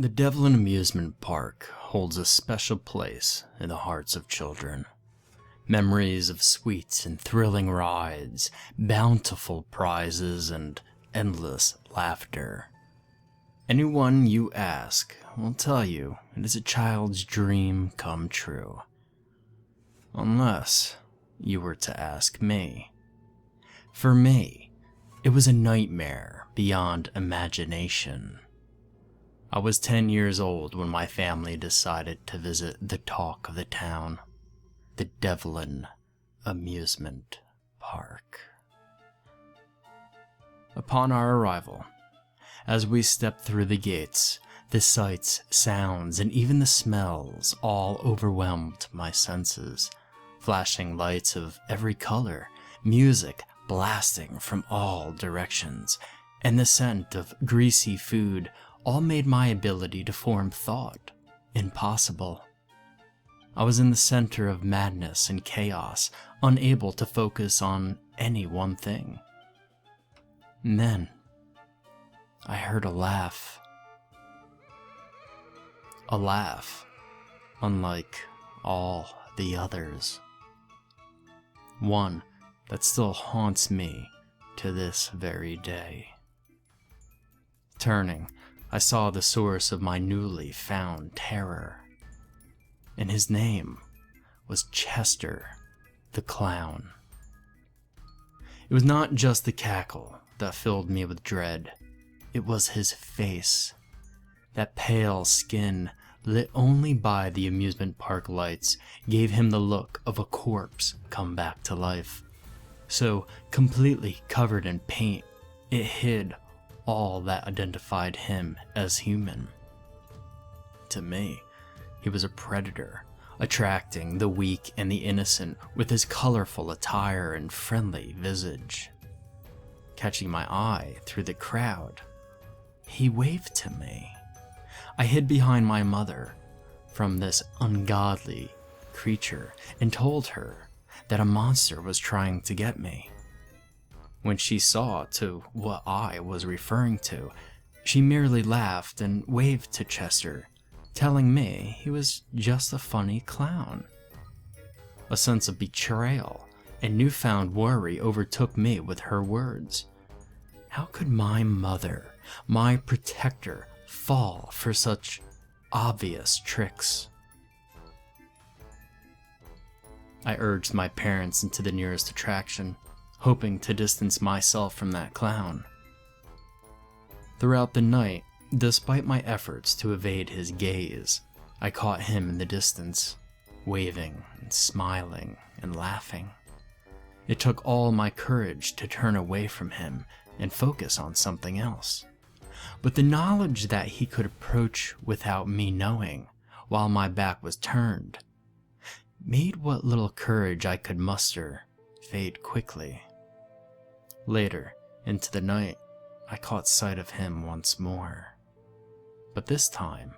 The Devlin Amusement Park holds a special place in the hearts of children. Memories of sweet and thrilling rides, bountiful prizes, and endless laughter. Anyone you ask will tell you it is a child's dream come true. Unless you were to ask me. For me, it was a nightmare beyond imagination. I was 10 years old when my family decided to visit the talk of the town, the Devlin Amusement Park. Upon our arrival, as we stepped through the gates, the sights, sounds, and even the smells all overwhelmed my senses. Flashing lights of every color, music blasting from all directions, and the scent of greasy food all made my ability to form thought impossible. I was in the center of madness and chaos, unable to focus on any one thing. And then, I heard a laugh. A laugh, unlike all the others. One that still haunts me to this very day. Turning, I saw the source of my newly found terror. And his name was Chester the Clown. It was not just the cackle that filled me with dread. It was his face. That pale skin, lit only by the amusement park lights, gave him the look of a corpse come back to life. So completely covered in paint, it hid all that identified him as human. To me, he was a predator, attracting the weak and the innocent with his colorful attire and friendly visage. Catching my eye through the crowd, he waved to me. I hid behind my mother from this ungodly creature and told her that a monster was trying to get me. When she saw to what I was referring to, she merely laughed and waved to Chester, telling me he was just a funny clown. A sense of betrayal and newfound worry overtook me with her words. How could my mother, my protector, fall for such obvious tricks? I urged my parents into the nearest attraction, hoping to distance myself from that clown. Throughout the night, despite my efforts to evade his gaze, I caught him in the distance, waving and smiling and laughing. It took all my courage to turn away from him and focus on something else. But the knowledge that he could approach without me knowing, while my back was turned, made what little courage I could muster fade quickly. Later, into the night, I caught sight of him once more. But this time,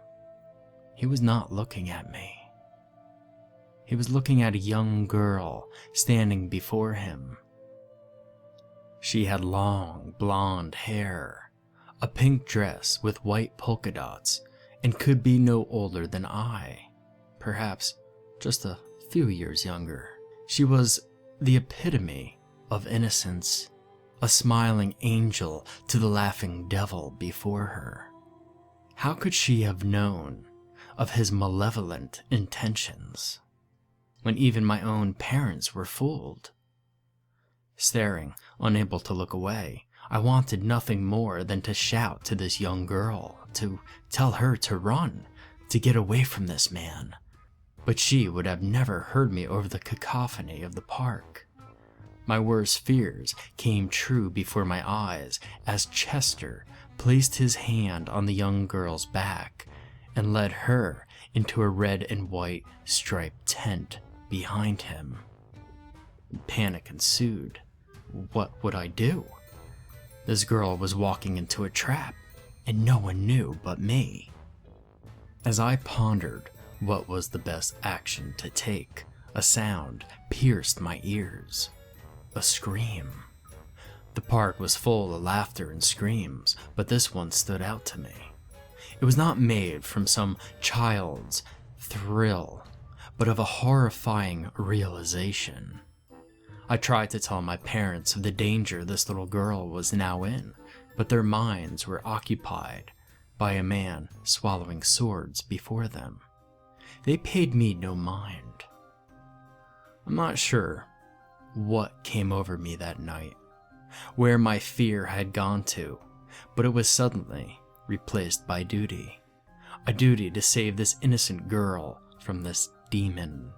he was not looking at me. He was looking at a young girl standing before him. She had long, blonde hair, a pink dress with white polka dots, and could be no older than I, perhaps just a few years younger. She was the epitome of innocence, a smiling angel to the laughing devil before her. How could she have known of his malevolent intentions, when even my own parents were fooled? Staring, unable to look away, I wanted nothing more than to shout to this young girl, to tell her to run, to get away from this man. But she would have never heard me over the cacophony of the park. My worst fears came true before my eyes as Chester placed his hand on the young girl's back and led her into a red and white striped tent behind him. Panic ensued. What would I do? This girl was walking into a trap, and no one knew but me. As I pondered what was the best action to take, a sound pierced my ears. A scream. The park was full of laughter and screams, but this one stood out to me. It was not made from some child's thrill, but of a horrifying realization. I tried to tell my parents of the danger this little girl was now in, but their minds were occupied by a man swallowing swords before them. They paid me no mind. I'm not sure what came over me that night, where my fear had gone to, but it was suddenly replaced by duty. A duty to save this innocent girl from this demon.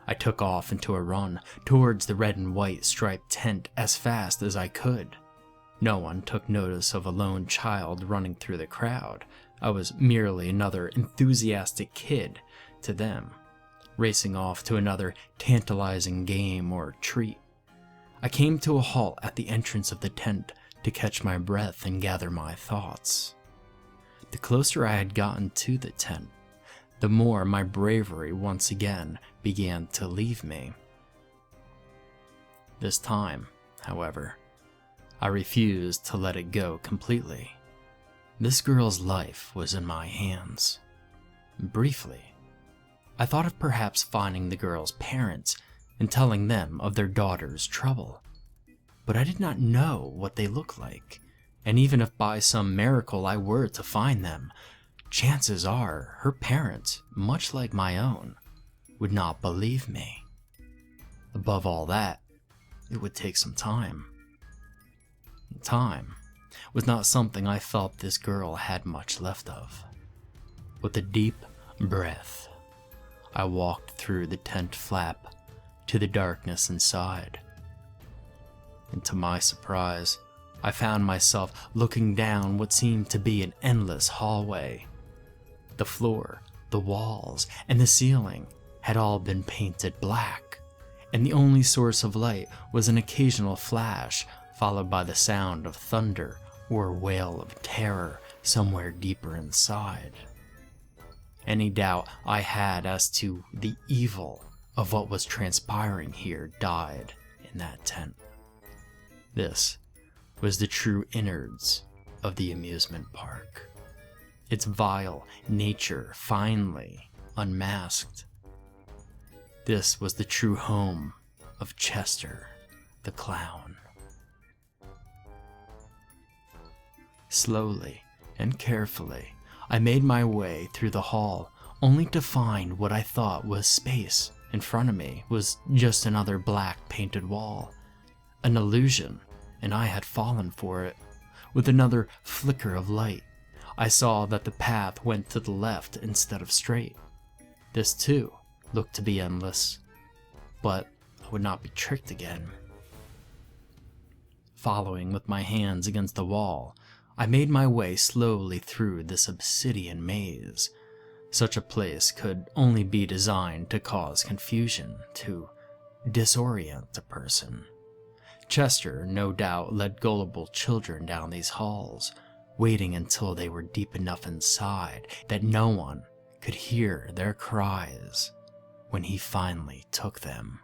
I took off into a run towards the red and white striped tent as fast as I could. No one took notice of a lone child running through the crowd. I was merely another enthusiastic kid to them, racing off to another tantalizing game or treat. I came to a halt at the entrance of the tent to catch my breath and gather my thoughts. The closer I had gotten to the tent, the more my bravery once again began to leave me. This time, however, I refused to let it go completely. This girl's life was in my hands. Briefly, I thought of perhaps finding the girl's parents and telling them of their daughter's trouble. But I did not know what they looked like, and even if by some miracle I were to find them, chances are her parents, much like my own, would not believe me. Above all that, it would take some time. Time was not something I felt this girl had much left of. With a deep breath, I walked through the tent flap to the darkness inside. And to my surprise, I found myself looking down what seemed to be an endless hallway. The floor, the walls, and the ceiling had all been painted black, and the only source of light was an occasional flash followed by the sound of thunder or wail of terror somewhere deeper inside. Any doubt I had as to the evil of what was transpiring here died in that tent. This was the true innards of the amusement park, its vile nature finally unmasked. This was the true home of Chester the Clown. Slowly and carefully, I made my way through the hall, only to find what I thought was space in front of me was just another black painted wall. An illusion, and I had fallen for it. With another flicker of light, I saw that the path went to the left instead of straight. This too looked to be endless, but I would not be tricked again. Following with my hands against the wall, I made my way slowly through this obsidian maze. Such a place could only be designed to cause confusion, to disorient a person. Chester no doubt led gullible children down these halls, waiting until they were deep enough inside that no one could hear their cries when he finally took them.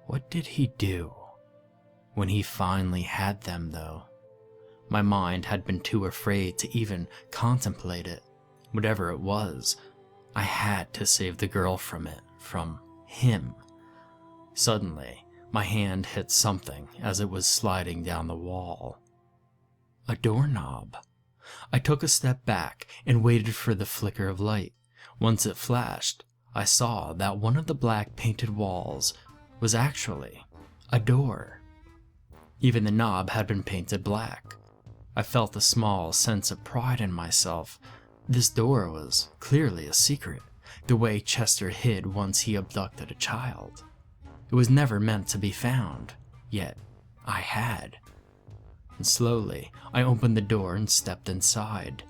What did he do when he finally had them, though? My mind had been too afraid to even contemplate it. Whatever it was, I had to save the girl from it, from him. Suddenly, my hand hit something as it was sliding down the wall. A doorknob. I took a step back and waited for the flicker of light. Once it flashed, I saw that one of the black painted walls was actually a door. Even the knob had been painted black. I felt a small sense of pride in myself. This door was clearly a secret, the way Chester hid once he abducted a child. It was never meant to be found, yet I had. And slowly, I opened the door and stepped inside.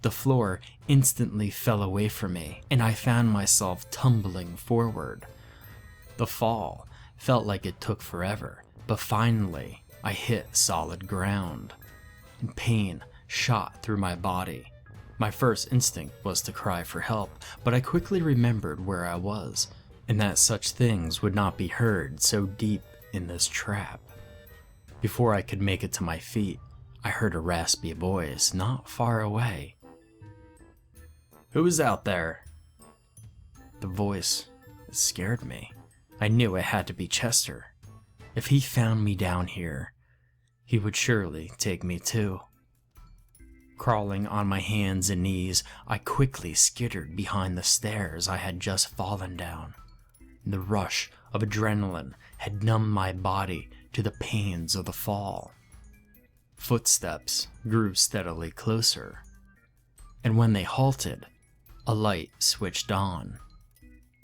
The floor instantly fell away from me, and I found myself tumbling forward. The fall felt like it took forever, but finally, I hit solid ground. And pain shot through my body. My first instinct was to cry for help, but I quickly remembered where I was, and that such things would not be heard so deep in this trap. Before I could make it to my feet, I heard a raspy voice not far away. "Who's out there?" The voice scared me. I knew it had to be Chester. If he found me down here, he would surely take me too. Crawling on my hands and knees, I quickly skittered behind the stairs I had just fallen down. The rush of adrenaline had numbed my body to the pains of the fall. Footsteps grew steadily closer, and when they halted, a light switched on.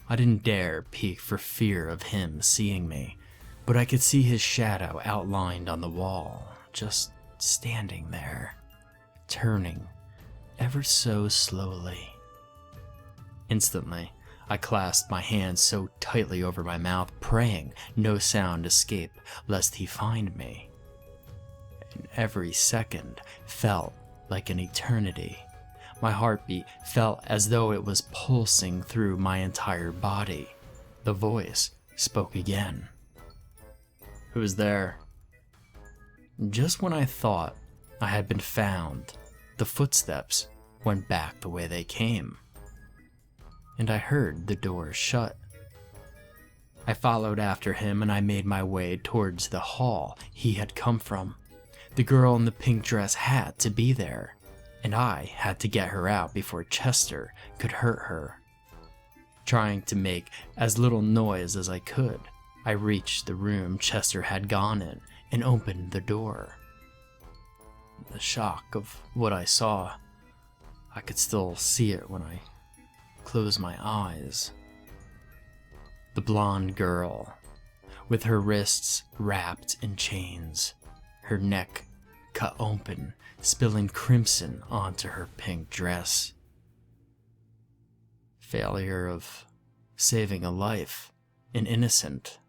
I didn't dare peek for fear of him seeing me, but I could see his shadow outlined on the wall, just standing there, turning ever so slowly. Instantly, I clasped my hands so tightly over my mouth, praying no sound escape lest he find me. And every second felt like an eternity. My heartbeat felt as though it was pulsing through my entire body. The voice spoke again. "Who's there?" Just when I thought I had been found, the footsteps went back the way they came, and I heard the door shut. I followed after him and I made my way towards the hall he had come from. The girl in the pink dress had to be there, and I had to get her out before Chester could hurt her. Trying to make as little noise as I could, I reached the room Chester had gone in and opened the door. The shock of what I saw, I could still see it when I closed my eyes. The blonde girl, with her wrists wrapped in chains, her neck cut open, spilling crimson onto her pink dress. Failure of saving a life, an innocent,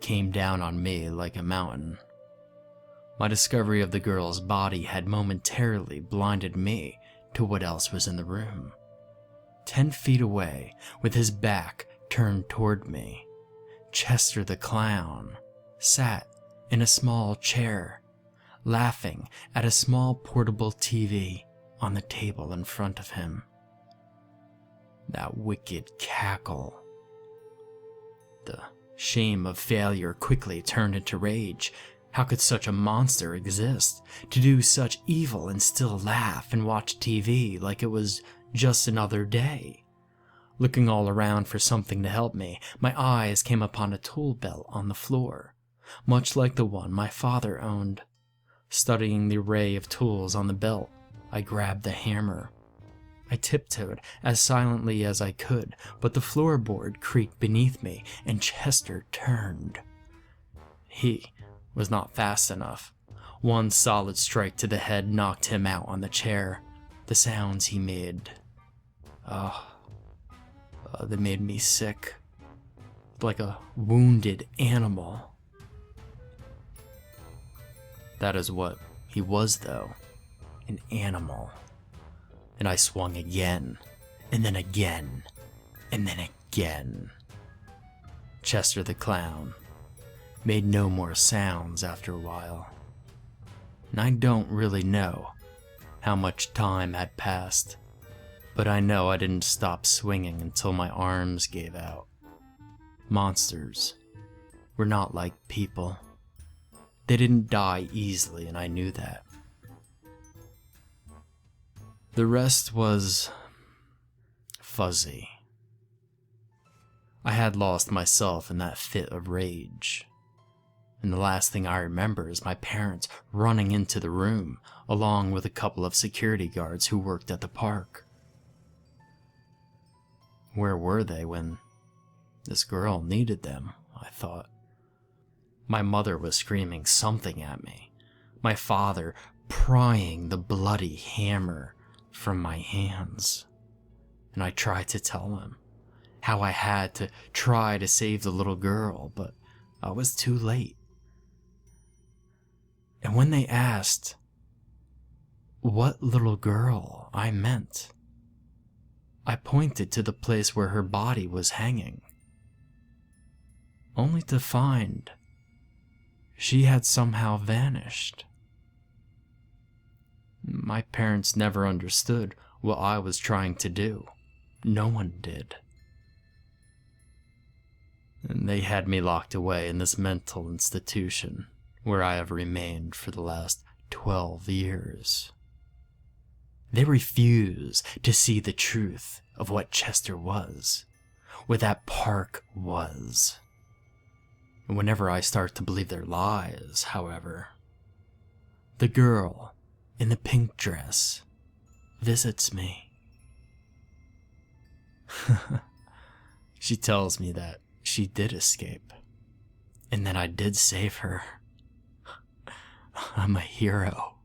came down on me like a mountain. My discovery of the girl's body had momentarily blinded me to what else was in the room. 10 feet away, with his back turned toward me, Chester the Clown sat in a small chair, laughing at a small portable TV on the table in front of him. That wicked cackle. The shame of failure quickly turned into rage. How could such a monster exist, to do such evil and still laugh and watch TV like it was just another day? Looking all around for something to help me, my eyes came upon a tool belt on the floor, much like the one my father owned. Studying the array of tools on the belt, I grabbed the hammer. I tiptoed as silently as I could, but the floorboard creaked beneath me and Chester turned. He was not fast enough. One solid strike to the head knocked him out on the chair. The sounds he made, they made me sick, like a wounded animal. That is what he was, though, an animal. And I swung again, and then again, and then again. Chester the Clown made no more sounds after a while, and I don't really know how much time had passed, but I know I didn't stop swinging until my arms gave out. Monsters were not like people. They didn't die easily, and I knew that. The rest was fuzzy. I had lost myself in that fit of rage. And the last thing I remember is my parents running into the room, along with a couple of security guards who worked at the park. Where were they when this girl needed them, I thought. My mother was screaming something at me, my father prying the bloody hammer from my hands. And I tried to tell him how I had to try to save the little girl, but I was too late. And when they asked what little girl I meant, I pointed to the place where her body was hanging, only to find she had somehow vanished. My parents never understood what I was trying to do. No one did. And they had me locked away in this mental institution where I have remained for the last 12 years. They refuse to see the truth of what Chester was, what that park was. And whenever I start to believe their lies, however, the girl in the pink dress visits me. She tells me that she did escape, and that I did save her. I'm a hero.